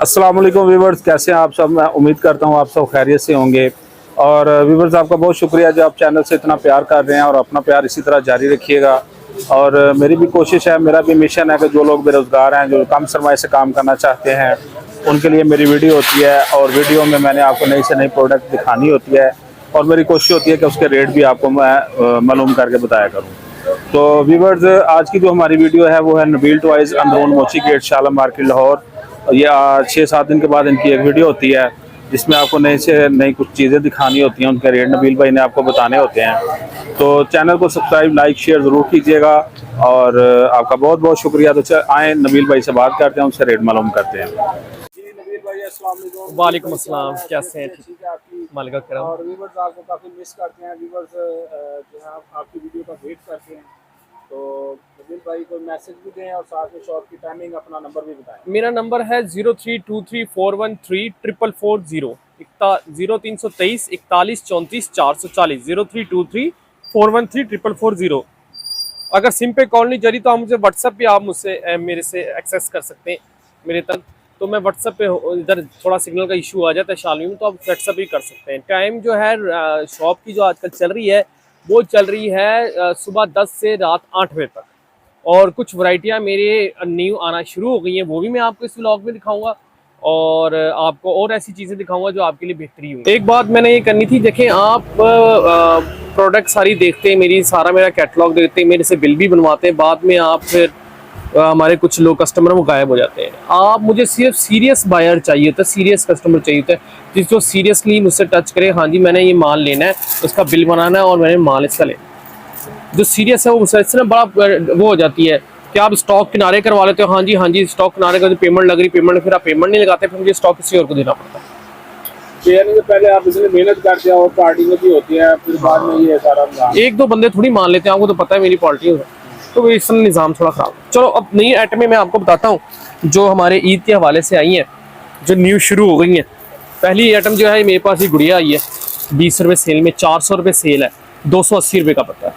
अस्सलाम वालेकुम व्यूवर्स, कैसे हैं आप सब। मैं उम्मीद करता हूं आप सब खैरियत से होंगे। और व्यूवर्स, आपका बहुत शुक्रिया जो आप चैनल से इतना प्यार कर रहे हैं और अपना प्यार इसी तरह जारी रखिएगा। और मेरी भी कोशिश है, मेरा भी मिशन है कि जो लोग बेरोज़गार हैं, जो कम सरमाए से काम करना चाहते हैं, उनके लिए मेरी वीडियो होती है। और वीडियो में मैंने आपको नई से नई प्रोडक्ट दिखानी होती है और मेरी कोशिश होती है कि उसके रेट भी आपको मैं मालूम करके बताया करूँ। तो व्यूवर्स, आज की जो हमारी वीडियो है वो है नबील टॉयज़, अंदरून मोची गेट, शाला मार्केट, लाहौर। ये 6-7 दिन के बाद इनकी एक वीडियो होती है जिसमें आपको नई से नई कुछ चीज़ें दिखानी होती हैं, उनके रेट नबील भाई ने आपको बताने होते हैं। तो चैनल को सब्सक्राइब, लाइक, शेयर ज़रूर कीजिएगा। और आपका बहुत बहुत शुक्रिया। तो आए नबील भाई से बात करते हैं, उनसे रेट मालूम करते हैं। जी नबील भाई, अस्सलाम वालेकुम। वालेकुम अस्सलाम, कैसे हैं? ठीक है आपकी। मालिका करम। और व्यूवर्स आपको काफ़ी मिस करते हैं। व्यूवर्स जो है आपकी वीडियो का वेट करते हैं। तो नबील भाई को मैसेज भी दें और साथ में शॉप की टाइमिंग, अपना नंबर भी बताएं। मेरा नंबर है 0323413440 0323 41 34 440 0323413440। अगर सिम पे कॉल नहीं जरी तो आप मुझे व्हाट्सएप पे आप मुझसे मेरे से एक्सेस कर सकते हैं मेरे तक। तो मैं व्हाट्सएप पे इधर थोड़ा सिग्नल का इशू आ जाता है शालमी में, तो आप व्हाट्सएप भी कर सकते हैं। टाइम जो है शॉप की जो आजकल चल रही है वो चल रही है सुबह 10 से रात 8 बजे तक। और कुछ वैरायटियाँ मेरे न्यू आना शुरू हो गई हैं, वो भी मैं आपको इस व्लॉग में दिखाऊंगा। और आपको और ऐसी चीज़ें दिखाऊंगा जो आपके लिए बेहतरी होगी। एक बात मैंने ये करनी थी, देखें आप प्रोडक्ट सारी देखते हैं, सारा मेरा कैटलॉग देखते हैं, मेरे से बिल भी बनवाते हैं, बाद में आप फिर हमारे कुछ लोग कस्टमर वो गायब हो जाते हैं। आप मुझे सिर्फ सीरियस बायर चाहिए होता है, सीरियस कस्टमर चाहिए होता है, जिसको सीरियसली मुझसे टच करे, हाँ जी मैंने ये माल लेना है, उसका बिल बनाना है और मैंने माल इसका लेना है। जो सीरियस है वो मुझसे बड़ा वो हो जाती है कि आप स्टॉक किनारे करवा लेते हो, हाँ जी स्टॉक किनारे कर, पेमेंट लग रही, पेमेंट, फिर आप पेमेंट नहीं लगाते, फिर मुझे स्टॉक किसी और को देना पड़ता है। से पहले आप इसमें मेहनत करते हो, पार्टी में भी होती है, फिर बाद में ये सारा एक दो बंदे थोड़ी मान लेते हैं, आपको तो पता है मेरी पॉलिटी है, तो इस निज़ाम थोड़ा ख़राब। चलो अब नई आइटमें मैं आपको बताता हूँ जो हमारे ईद के हवाले से आई हैं, जो न्यू शुरू हो गई हैं। पहली आइटम जो है मेरे पास ये गुड़िया आई है, 20 रुपये सेल में, 400 रुपये सेल है, 280 रुपये का पता है,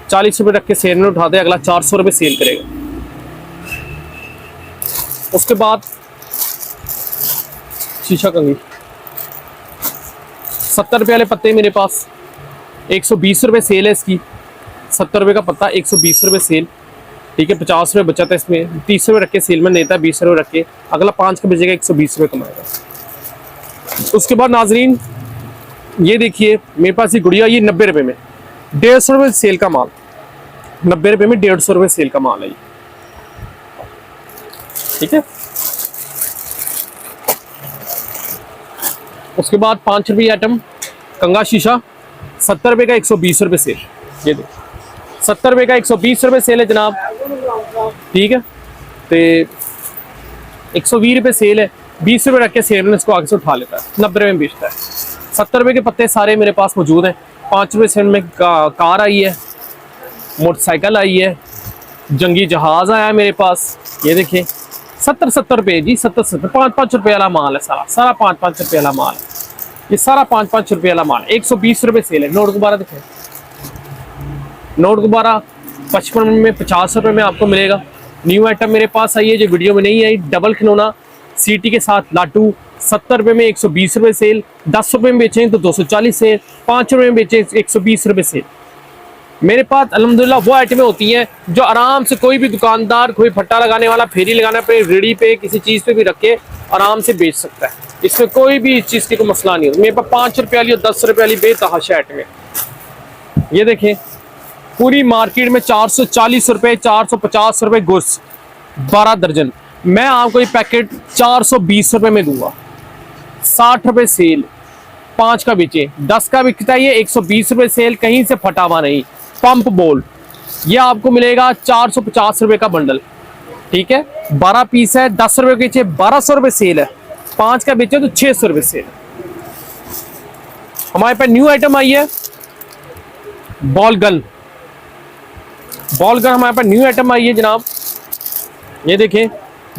40 रुपये रख के सेल में उठाते हैं, अगला 400 रुपये सेल करेगा। उसके बाद शीशा कंघी 70 रुपये वाले पत्ते मेरे पास, 120 रुपये सेल है इसकी, 70 रुपये का पत्ता, 120 रुपये सेल, ठीक है, 50 रुपये बचत है इसमें, 30 रुपये रख के सेल में देता है, 20 रुपये रख के, अगला 5 का बचेगा, 120 रुपये कमाएगा। उसके बाद नाजरीन ये देखिए मेरे पास ये गुड़िया, ये 90 रुपये में, 150 रुपये सेल का माल, 90 रुपये में 150 रुपये सेल का माल है ये, ठीक है। उसके बाद 5 रुपये आइटम कंगा शीशा, 70 रुपये का 120 रुपये सेल, ये देखिए 70 रुपये का 120 रुपये सेल है जनाब, ठीक है। तो 120 रुपये सेल है, 20 रुपये रख के सेल में इसको आगे से उठा लेता है, 90 रुपये में बेचता है। 70 रुपये के पत्ते सारे मेरे पास मौजूद हैं। 5 रुपये सेल में कार आई है, मोटरसाइकिल आई है, जंगी जहाज़ आया है मेरे पास, ये देखें 70 रुपये जी, 70 5 रुपये वाला माल है, सारा 5 रुपये वाला माल है, ये सारा 5 रुपये वाला माल, 120 रुपये सेल है। नोट दोबारा देखें, नोट दोबारा 55 में 50 रुपये में आपको मिलेगा। न्यू आइटम मेरे पास आई है जो वीडियो में नहीं आई, डबल खिलौना सीटी के साथ लाटू, 70 रुपये में 120 रुपये सेल, 10 रुपये में बेचें तो 240 सेल, 5 रुपये में बेचें 120 रुपये सेल। मेरे पास अल्हम्दुलिल्लाह वो आइटमें होती हैं जो आराम से कोई भी दुकानदार, कोई फट्टा लगाने वाला, फेरी लगाने पे, रेडी पे, किसी चीज़ पे भी रख के आराम से बेच सकता है, इसमें कोई भी इस चीज़ की कोई मसला नहीं होता। मेरे पास 5 रुपये वाली और 10 रुपये वाली बेतहाशा आइटमें, ये देखें पूरी मार्केट में 440 रुपये, 450 रुपये गुड्स, 12 दर्जन, मैं आपको ये पैकेट 420 रुपये में दूंगा। 60 रुपये सेल, 5 का बेचे, 10 का बिकता है ये, 120 रुपये सेल, कहीं से फटा हुआ नहीं। पंप बोल ये आपको मिलेगा 450 रुपये का बंडल, ठीक है, 12 पीस है, 10 रुपये बेचे, 1200 रुपये सेल है, 5 का बेचे तो 600 रुपये सेल। हमारे पास न्यू आइटम आई है बॉल गन, हमारे पास न्यू आइटम आई है जनाब, ये देखें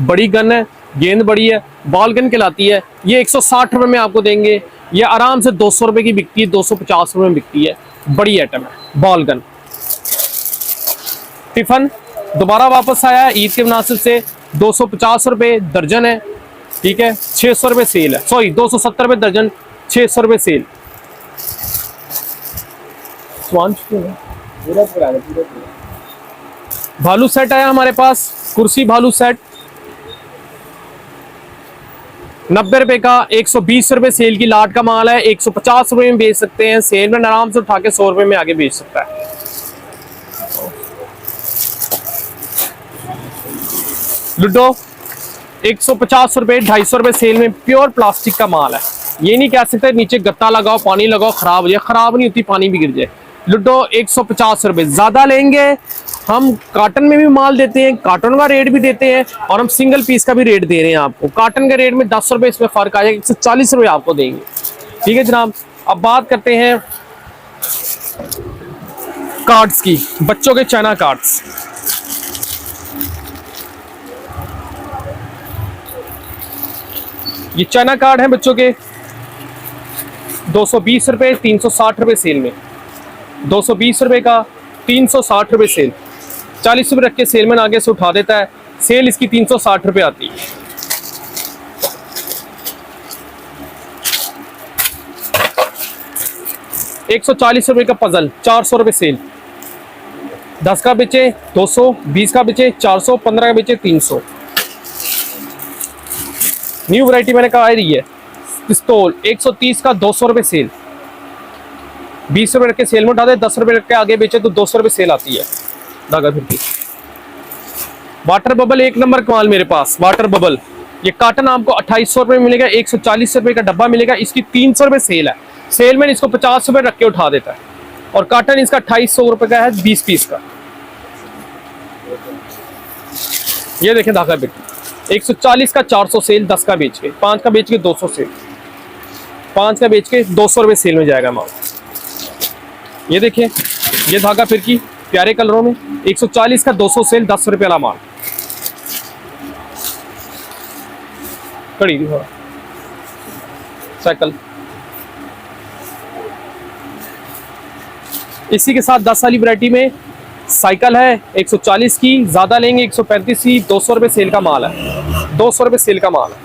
बड़ी गन है, गेंद बड़ी है, बॉल गन कहलाती है, ये 160 रुपये में आपको देंगे, ये आराम से 200 रुपये की बिकती है, 250 रुपये में बिकती है, बड़ी आइटम है बॉल गन। टिफन दोबारा वापस आया है ईद के मुनासिब से, 250 रुपये दर्जन है, ठीक है, 600 रुपये सेल है, सॉरी 270 रुपये दर्जन, 600 रुपये सेल। भालू सेट आया हमारे पास, कुर्सी भालू सेट 90 रुपए का, 120 रुपए सेल की लाट का माल है, 150 रुपए में बेच सकते हैं। सेल में आराम से उठा के 100 रुपए में आगे बेच सकता है। लूडो 150 रुपए, 250 रुपए सेल में, प्योर प्लास्टिक का माल है। ये नहीं कह सकते नीचे गत्ता लगाओ पानी लगाओ खराब हो जाए, खराब नहीं होती, पानी भी गिर जाए। लूडो 150 रुपए, ज्यादा लेंगे हम कार्टन में भी माल देते हैं, कार्टन का रेट भी देते हैं, और हम सिंगल पीस का भी रेट दे रहे हैं आपको। कार्टन के रेट में 10 रुपए इसमें फर्क आ जाएगा, 140 रुपए आपको देंगे, ठीक है जनाब। अब बात करते हैं कार्ड्स की, बच्चों के चाइना कार्ड्स। ये चाइना कार्ड है बच्चों के, 220 रुपए, 360 रुपए सेल में, 220 रुपए का, 360 रुपए सेल, 40 रुपए रख के सेलमैन आगे से उठा देता है। सेल इसकी 360 रुपए आती है। ₹140 का पजल, 400 रुपए सेल, 10 का बेचे 200, 20 का बेचे 400, 15 का बेचे 300। न्यू वैरायटी मैंने कहा रही है पिस्तौल, 130 का 200 रुपए सेल, 20 रुपए रख के सेल में उठा दे, 10 रुपए रख के आगे बेचे तो 200 रुपए सेल आती है। धागा फिरकी वाटर बबल, एक नंबर कमाल मेरे पास। वाटर बबल ये कार्टन आपको 2800 रुपए में मिलेगा, 140 रुपए का डब्बा मिलेगा, इसकी 300 रुपए सेल है। सेल में इसको 50 रुपए रख के उठा देता है, और कार्टन इसका 2800 रुपए का है, 20 पीस का। ये देखें धागा फिरकी, 140 का 400 सेल, 10 का बेच के, 5 का बेच के 200 सेल, 5 का बेच के 200 रुपए सेल में जाएगा माल। ये देखिए ये धागा फिरकी प्यारे कलरों में, 140 का 200 सेल, 10 रुपए वाला माल। कड़ी साइकिल, इसी के साथ 10 वाली वैरायटी में साइकिल है 140 की, ज्यादा लेंगे 135 की, 200 रुपए सेल का माल है, 200 रुपए सेल का माल है।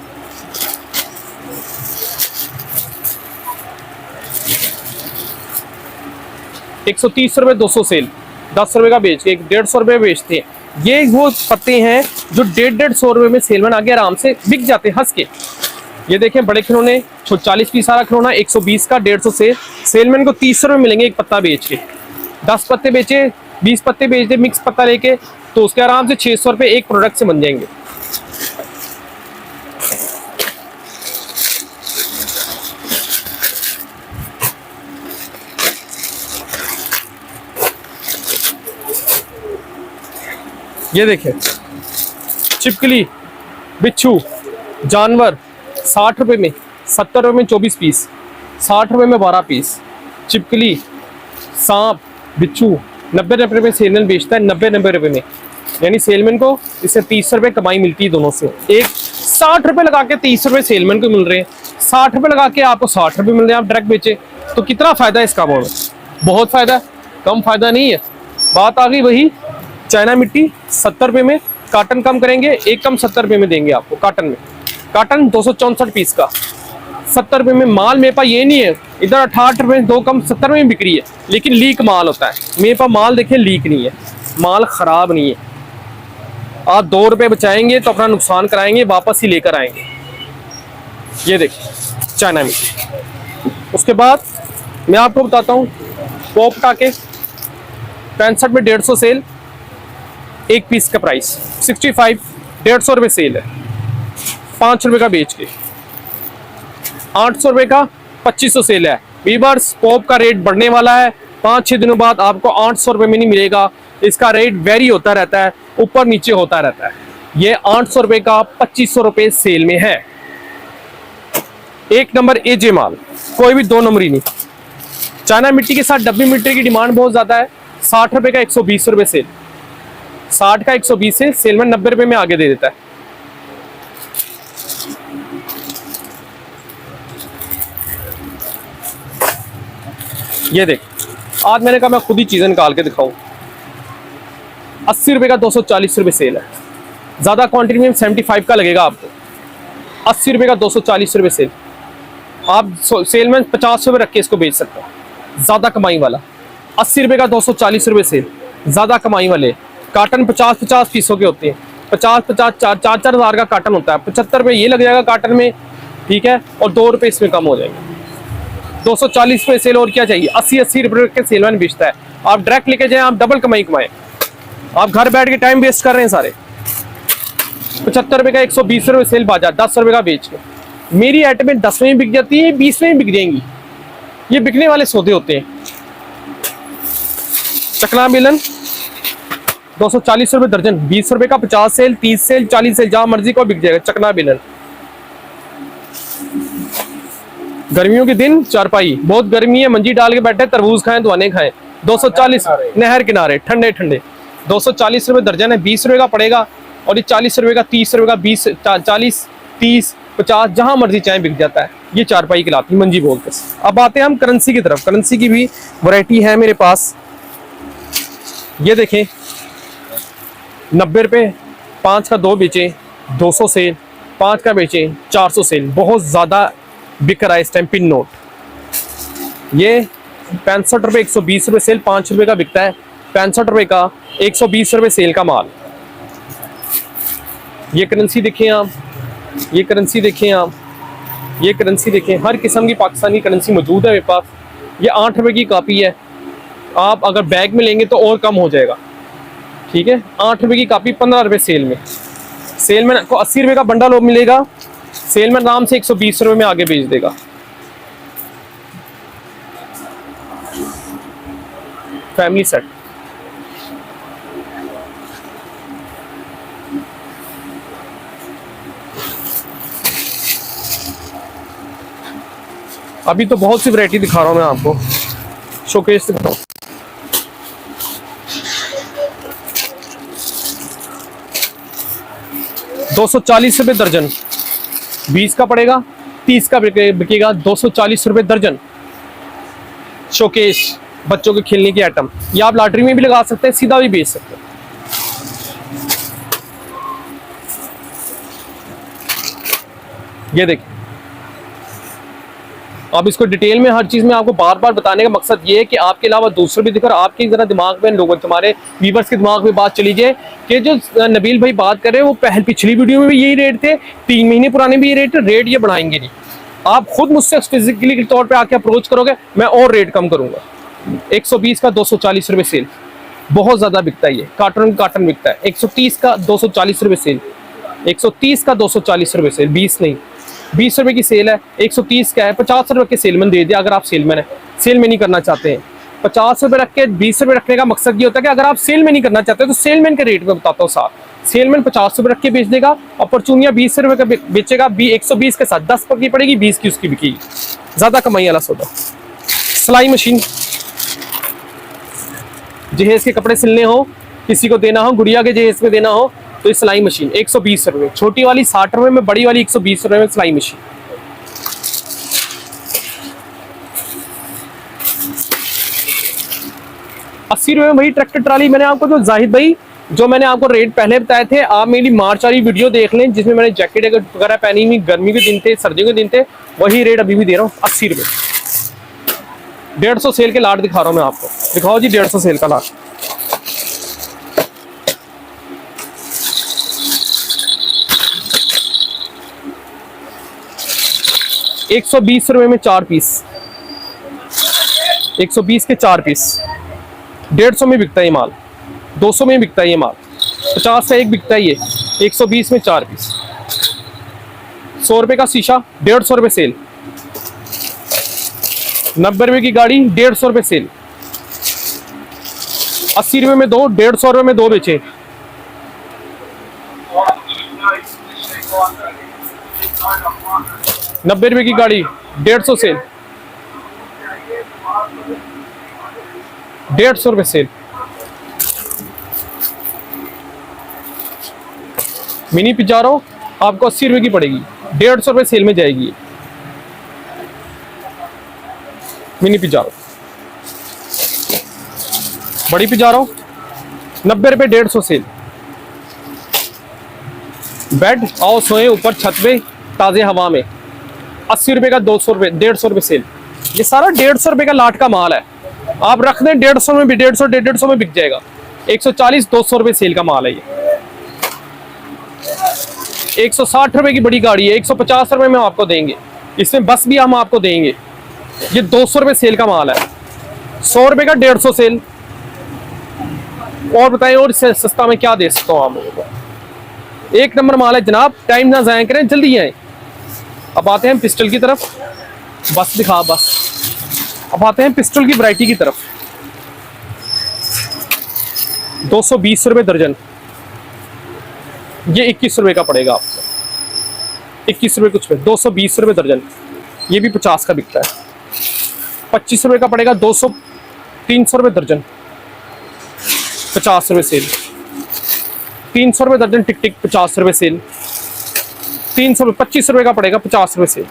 ₹130 200 सेल, 10 रुपए का बेच के 150 रुपए बेचते हैं। ये वो पत्ते हैं जो 150 रुपए में सेलमैन आगे आराम से बिक जाते हैं हंस के। ये देखें बड़े खिलौने, 40 पीस सारा खिलौना, 120 का 150 सेल, सेलमैन को 30 रुपए मिलेंगे एक पत्ता बेच के। 10 पत्ते बेचे, 20 पत्ते बेच दे मिक्स पत्ता लेके, तो उसके आराम से 600 रुपए एक प्रोडक्ट से बन जाएंगे। ये देखें छिपकली, बिच्छू, जानवर 60 रुपए में, 70 रुपए में 24 पीस, 60 रुपए में 12 पीस। छिपकली, सांप, बिच्छू 90 रुपए में सेलमैन बेचता है, 90 रुपए में, यानी सेलमैन को इससे 30 रुपए कमाई मिलती है दोनों से। एक 60 रुपए लगा के 30 रुपए सेलमैन को मिल रहे हैं, 60 रुपए लगा के आपको 60 रुपए मिल रहे हैं, आप डायरेक्ट बेचे तो कितना फायदा है इसका? बहुत फायदा है, कम फायदा नहीं है। बात आ गई वही चाइना मिट्टी 70 रुपए में, कार्टन कम करेंगे, एक कम 70 रुपए में देंगे आपको कार्टन में। कार्टन 264 पीस का 70 रुपए में माल मेरे पास ये नहीं है, इधर 68 रुपए 2 कम 70 रुपए में बिक रही है, लेकिन लीक माल होता है मेरे पास। माल देखें लीक नहीं है, माल खराब नहीं है। आप 2 रुपए बचाएंगे तो अपना नुकसान कराएंगे, वापस ही लेकर आएंगे। ये देखिए चाइना मिट्टी। उसके बाद मैं आपको बताता हूँ पॉप टाके 65 में 150 सेल, एक पीस का प्राइस 65, 150 रुपए सेल है, 5 रुपए का बेच के। 800 रुपए का 2500 सेल है। वीवर्स पॉप का रेट बढ़ने वाला है, 5-6 दिनों बाद आपको 800 रुपए में नहीं मिलेगा, इसका रेट वेरी होता रहता है, ऊपर नीचे होता रहता है। ये 800 रुपए का 2500 रुपए सेल में है। एक नंबर एजे माल, कोई भी 2 नंबर ही नहीं। चाइना मिट्टी के साथ डब्बी मिट्टी की डिमांड बहुत ज्यादा है। 60 रुपए का 120 रुपए सेल, 60 का 120 से सेलमैन 90 रुपए में आगे दे देता है। ये देख, आज मैंने कहा मैं खुद ही चीजें निकाल के दिखाऊं। 80 रुपए का 240 रुपए सेल है, ज़्यादा क्वांटिटी में 75 का लगेगा आपको। 80 रुपये का 240 रुपये सेल। आप सेल में 50 रुपये रख के इसको बेच सकते हो, ज़्यादा कमाई वाला। 80 रुपये का 240 रुपये सेल, ज़्यादा कमाई वाले। कार्टन 50-50 पीसों के होते हैं, 50-50 4-4 हज़ार का कार्टन होता है। 75 रुपये ये लग जाएगा कार्टन में, ठीक है, और 2 रुपये इसमें कम हो जाएंगे। 240 रुपये सेल, और क्या चाहिए। 80-80 रुपये के सेल मैन बेचता है। आप डायरेक्ट लेके जाएं, आप डबल कमाई कमाएं। आप घर बैठ के टाइम वेस्ट कर रहे हैं सारे। 75 रुपये का 120 रुपये सेल बाजार, 10 रुपये का बेच के मेरी आइटमें 10 में बिक जाती है, 20 में बिक जाएंगी। ये बिकने वाले सौदे होते हैं। चकना मिलन 240 रुपये दर्जन, 20 रुपये का 50 सेल, 30 सेल, 40 सेल, जहां मर्जी को बिक जाएगा। चकना मिलन गर्मियों के दिन चारपाई, बहुत गर्मी है, मंजी डाल के बैठे, तरबूज खाएं, दुआने खाएं। 240 नहर किनारे ठंडे ठंडे 240 रुपये दर्जन है, 20 रुपये का पड़ेगा। और ये 40 रुपये का, 30 रुपये का, 20, 40, 30, 50 जहां मर्जी चाहे बिक जाता है। ये चारपाई कहलाती मंजी बोलते हैं। अब आते हैं हम करेंसी की तरफ। करेंसी की भी वैरायटी है मेरे पास। ये देखें 90 रुपये, 5 का 2 बेचे, 200 सेल, 5 का बेचे, 400 सेल। बहुत ज़्यादा बिक रहा है इस टाइम पिन नोट। ये 65 रुपये 120 रुपये सेल, 5 रुपये का बिकता है। 65 रुपये का 120 रुपये सेल का माल। ये करेंसी देखें आप, ये करेंसी देखें आप, ये करेंसी देखें। हर किस्म की पाकिस्तानी करेंसी मौजूद है मेरे पास। ये 8 रुपये की कापी है। आप अगर बैग में लेंगे तो और कम हो जाएगा, ठीक है। 8 रुपये की कापी, 15 रुपये सेल में। सेल में आपको 80 रुपये का बंडल मिलेगा, सेल में आराम से 120 रुपये में आगे बेच देगा। फैमिली सेट अभी तो बहुत सी वैरायटी दिखा रहा हूं मैं आपको, शोकेस दिखा रहा हूं। ₹240 दर्जन, 20 का पड़ेगा, 30 का बिकेगा। 240 रुपये दर्जन शोकेस, बच्चों के खेलने की आइटम। ये आप लॉटरी में भी लगा सकते हैं, सीधा भी बेच सकते हैं। ये देखिए, अब इसको डिटेल में हर चीज़ में आपको बार बार बताने का मकसद ये है कि आपके अलावा दूसरे भी दिखर आपके ज़रा दिमाग में, लोगों तुम्हारे व्यूअर्स के दिमाग में बात चली जाए कि जो नबील भाई बात कर रहे हैं वो पिछली वीडियो में भी यही रेट थे, 3 महीने पुराने भी ये रेट ये बढ़ाएंगे नहीं। आप खुद मुझसे फिजिकली के तौर पर आके अप्रोच करोगे, मैं और रेट कम करूँगा। 120 का 240 रुपये सेल, बहुत ज़्यादा बिकता है। ये कार्टन बिकता है। 130 का 240 रुपये सेल, 130 का 240 रुपये सेल, 20 नहीं, 20 रुपये की सेल है। 130 का है, 50 रुपये के सेलमैन दे दिया। अगर आप सेलमैन है, सेल में नहीं करना चाहते हैं, 50 रुपये रख के 20 रुपये रखने का मकसद ये होता है कि अगर आप सेल में नहीं करना चाहते तो सेलमैन के रेट में बताता हूँ साथ। सेलमैन 50 रुपये रख के बेच देगा और परचूनिया 20 रुपये का बेचेगा। 120 के साथ 10 की पड़ेगी, 20 की उसकी बिकेगी। ज़्यादा कमाई वाला सौदा। सिलाई मशीन, जहेज के कपड़े सिलने हो, किसी को देना हो, गुड़िया के जहेज में देना हो, तो ये सिलाई मशीन 120 रुपये, छोटी वाली 60 रुपये में, बड़ी वाली 120 रुपये में सिलाई मशीन। ₹80 में वही ट्रैक्टर ट्राली। मैंने आपको जो जाहिद भाई, जो मैंने आपको रेट पहले बताए थे, आप मेरी मार्च वाली वीडियो देख लें जिसमें मैंने जैकेट वगैरह पहनी हुई, गर्मी के दिन थे, सर्दियों के दिन थे, वही रेट अभी भी दे रहा हूँ, ₹80। 150 सेल के लाट दिखा रहा हूँ मैं आपको। दिखाओ जी 150 सेल का लाट। ₹120 में 4 पीस, 120 के 4 पीस। 150 में बिकता है ये माल, 200 में बिकता है ये माल, 50 का एक बिकता है ये। 120 में 4 पीस। 100 रुपये का शीशा, 150 रुपये सेल। 90 रुपये की गाड़ी, 150 रुपये सेल। 80 रुपये में 2, 150 रुपये में 2 बेचे। 90 रुपये की गाड़ी, 150 सेल, 150 रुपये सेल। मिनी पिजारो आपको 80 रुपये की पड़ेगी, 150 रुपये सेल में जाएगी। मिनी पिजारो, बड़ी पिजारो 90 रुपये, 150 सेल। बेड, आओ सोए ऊपर छत पे ताज़े हवा में। 80 रुपये का 200 रुपये 150 रुपये सेल। ये सारा 150 रुपये का लाट का माल है। आप रख दें 150 में भी, 150 150 में बिक जाएगा। 140 200 रुपये सेल का माल है ये। 160 रुपये की बड़ी गाड़ी है, 150 रुपये में आपको देंगे। इसमें बस भी हम आपको देंगे। ये 200 रुपये सेल का माल है। 100 रुपये का 150 सेल। और बताएं और इससे सस्ता में क्या दे सकता हूँ आप लोगों को। एक नंबर माल है जनाब, टाइम ना ज़ाया करें, जल्दी आए। अब आते हैं पिस्टल की तरफ। बस दिखा बस। अब आते हैं पिस्टल की वैरायटी की तरफ। 220 रुपये दर्जन। ये 21 रुपये का पड़ेगा आपको। 21 रुपये कुछ पे, 220 रुपये दर्जन। ये भी 50 का बिकता है। 25 रुपये का पड़ेगा 200, 300 रुपये दर्जन। 50 रुपये सेल। 300 रुपये दर्जन टिक टिक, 50 रुपये सेल। 300 रुपये, 25 रुपये का पड़ेगा, 50 रुपये सेल।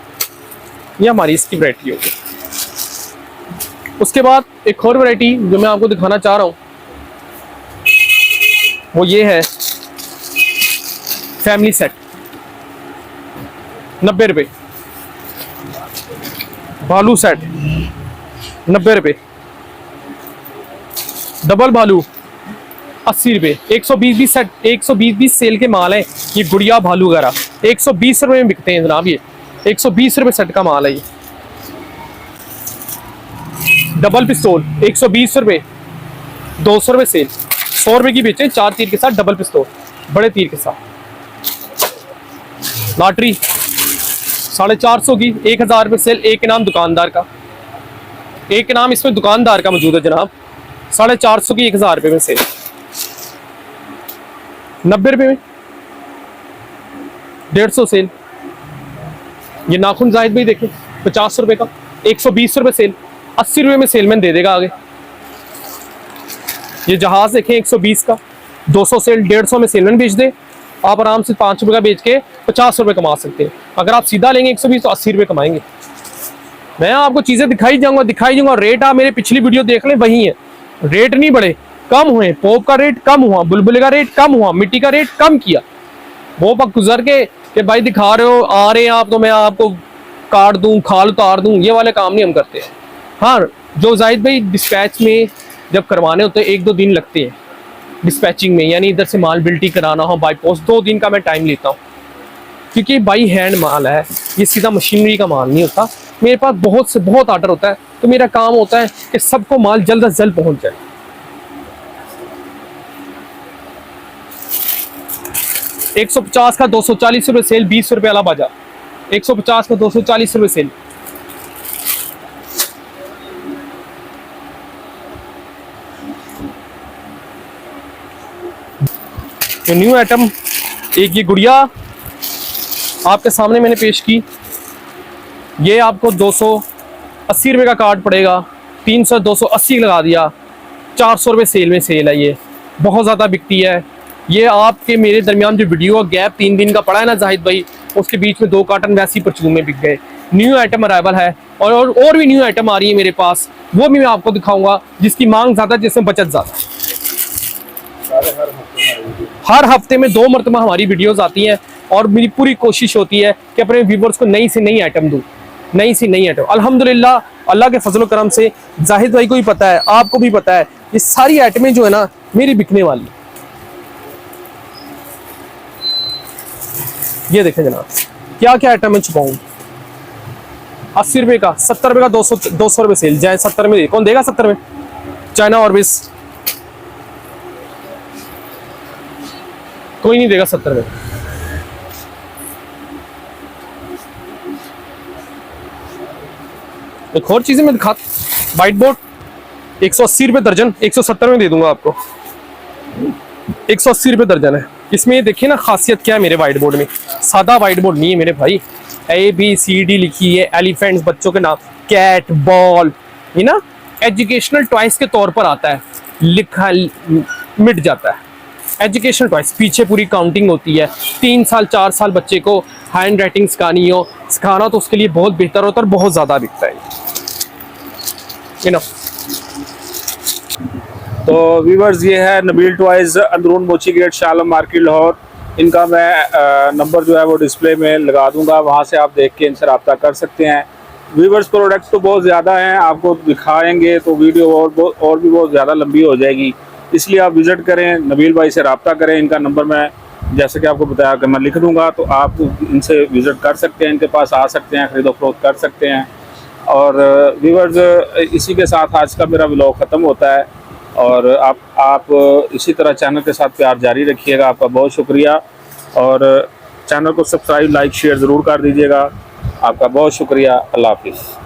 ये हमारी इसकी वैरायटी होगी। उसके बाद एक और वैरायटी जो मैं आपको दिखाना चाह रहा हूँ वो ये है फैमिली सेट। 90 रुपये। भालू सेट 90 रुपये। डबल भालू 80 रुपये। 120 सेट, 120 सेल के माल है ये। गुड़िया भालू वगैरह 120 रुपये में बिकते हैं जनाब। ये 120 रुपये सेट का माल है ये। डबल पिस्तौल 120 रुपये, 200 रुपये सेल। 100 रुपये की बेचे 4 तीर के साथ डबल पिस्तौल, बड़े तीर के साथ। लॉटरी 450 की 1000 रुपये सेल। एक इनाम दुकानदार का, एक इनाम इसमें दुकानदार का मौजूद है जनाब। 450 की 1000 रुपये में सेल। 90 रुपये में 150 सेल। ये नाखून जाहिद भाई देखें 50 रुपये का, 120 रुपये सेल। 80 रुपये में सेलमैन दे देगा आगे। ये जहाज देखें 120 का, 200 सेल। 150 में सेलमैन बेच दे, आप आराम से 5 रुपये का बेच के 50 रुपये कमा सकते हैं। अगर आप सीधा लेंगे 120 तो 80 रुपये कमाएंगे। मैं आपको चीज़ें दिखाई जाऊंगा। रेट आप मेरी पिछली वीडियो देख लें, वही है। रेट नहीं बढ़े, कम हुए। पोप का रेट कम हुआ, बुलबुले का रेट कम हुआ, मिट्टी का रेट कम किया। वो वक्त गुजर के कि भाई दिखा रहे हो, आ रहे हैं आप तो मैं आपको काट दूं, खाल उतार दूं, ये वाले काम नहीं हम करते हैं। हाँ, जो जाहिद भाई डिस्पैच में जब करवाने होते हैं 1-2 दिन लगते हैं डिस्पैचिंग में, यानी इधर से माल बिल्टी कराना हो बाई पोस्ट, 2 दिन का मैं टाइम लेता हूँ। क्योंकि बाई हैंड माल है ये, सीधा मशीनरी का माल नहीं होता। मेरे पास बहुत से बहुत ऑर्डर होता है, तो मेरा काम होता है कि सबको माल जल्द से जल्द पहुंच जाए। $150 का 240 रुपये सेल, 20 रुपये वाला बाजार। 150 का 240 रुपये सेल। तो न्यू आइटम एक ये गुड़िया आपके सामने मैंने पेश की। ये आपको 280 रुपये का कार्ड पड़ेगा। 300 280 लगा दिया, 400 रुपये सेल में सेल है। ये बहुत ज़्यादा बिकती है। ये आपके मेरे दरमियान जो वीडियो गैप 3 दिन का पड़ा है ना जाहिद भाई, उसके बीच में 2 कार्टन वैसी परचून में बिक गए। न्यू आइटम अराइवल है और भी न्यू आइटम आ रही है मेरे पास, वो भी मैं आपको दिखाऊंगा। जिसकी मांग ज़्यादा, जिसमें बचत ज़्यादा। हर हफ्ते में 2 मरतबा हमारी वीडियोस आती हैं और मेरी पूरी कोशिश होती है कि अपने व्यूवर्स को नई से नई आइटम दूँ, नई से नई आइटम। अल्हम्दुलिल्लाह अल्लाह के फजल करम से जाहिद भाई को भी पता है, आपको भी पता है, ये सारी आइटमें जो है ना मेरी बिकने वाली। ये देखें जनाब क्या क्या आइटम मैं छुपाऊँ। 80 रुपये का, 70 रुपये का 200 रुपये सेल। जाए 70 में, कौन देगा 70 में? चाइना ऑर्बिस कोई नहीं देगा 70 में। एक और चीजें मैं दिखा, व्हाइट बोर्ड 180 रुपये दर्जन, 170 में दे दूंगा आपको। 180 रुपये दर्जन है। इसमें ये देखिए ना खासियत क्या है मेरे व्हाइट बोर्ड में। सादा व्हाइट बोर्ड नहीं है मेरे भाई, ABCD लिखी है, एलिफेंट्स बच्चों के नाम, कैट, बॉल, ये ना एजुकेशनल टॉयस के तौर पर आता है, लिखा मिट जाता है। एजुकेशनल टॉयस, पीछे पूरी काउंटिंग होती है। 3 साल 4 साल बच्चे को हैंड राइटिंग सिखाना तो उसके लिए बहुत बेहतर होता है और बहुत ज़्यादा बिकता है। यू नो, तो व्यूवर्स ये है नबील टॉयज, अंदरून मोची गेट, शालम मार्केट, लाहौर। इनका मैं नंबर जो है वो डिस्प्ले में लगा दूंगा, वहाँ से आप देख के इनसे रब्ता कर सकते हैं। व्यूवर्स प्रोडक्ट तो बहुत ज़्यादा हैं, आपको दिखाएंगे तो वीडियो और भी बहुत ज़्यादा लंबी हो जाएगी, इसलिए आप विज़िट करें, नबील भाई से रब्ता करें। इनका नंबर मैं जैसे कि आपको बताया कि मैं लिख दूंगा, तो आप इनसे विज़िट कर सकते हैं, इनके पास आ सकते हैं, ख़रीदो फरोख्त कर सकते हैं। और व्यूवर्स इसी के साथ आज का मेरा व्लॉग ख़त्म होता है, और आप इसी तरह चैनल के साथ प्यार जारी रखिएगा। आपका बहुत शुक्रिया, और चैनल को सब्सक्राइब, लाइक, शेयर ज़रूर कर दीजिएगा। आपका बहुत शुक्रिया। अल्लाह हाफिज़।